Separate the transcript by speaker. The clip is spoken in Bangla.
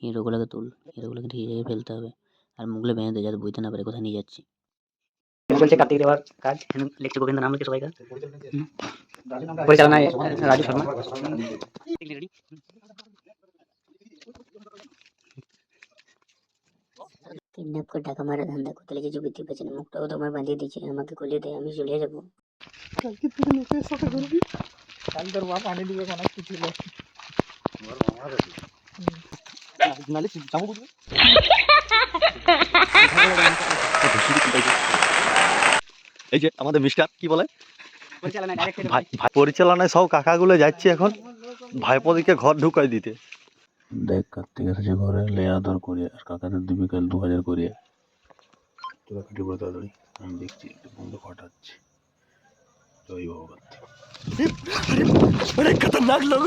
Speaker 1: হিরোগুলোকে তুল, হিরোগুলোকে ঠিক জায়গায় ফেলতে হবে আর মুখগুলো বেঁধে দে যাতে বুঝতে না পারে কোথায় নিয়ে যাচ্ছি। বলছে কার্তিক দেওয়ার কাজ লিখছে গোবিন্দ নাম লিখে সবাইকার পরিচালনায় রাজু শর্মা। কিডন্যাপ করে টাকা মারা ধান্দা করতে লেগেছে বুঝতে পারছি না, মুখটাও তোমার বাঁধিয়ে দিচ্ছে, আমাকে খুলে দে আমি চলে যাবো।
Speaker 2: কালকে তুই লোকের সাথে করবি, কাল তোর বাপ আনে দিবে অনেক কিছু লোক নালে যাবো বুঝলি।
Speaker 3: এই যে আমাদের মিস্টার কি বলে পরিচালনায় সব কাকাগুলো যাচ্ছে এখন ভাইপোদিকে ঘর ঢুকাই দিতে। দেখ কার্তিক এসেছে ঘরে লে আদর করিয়া আর কাকাদের দিবি কাল 2000 করিয়া। তোরা কাটি বলে তাড়াতাড়ি আমি দেখছি বন্ধু ঘটাচ্ছি। জয় বাবা কার্তিক। খতরনাক লোক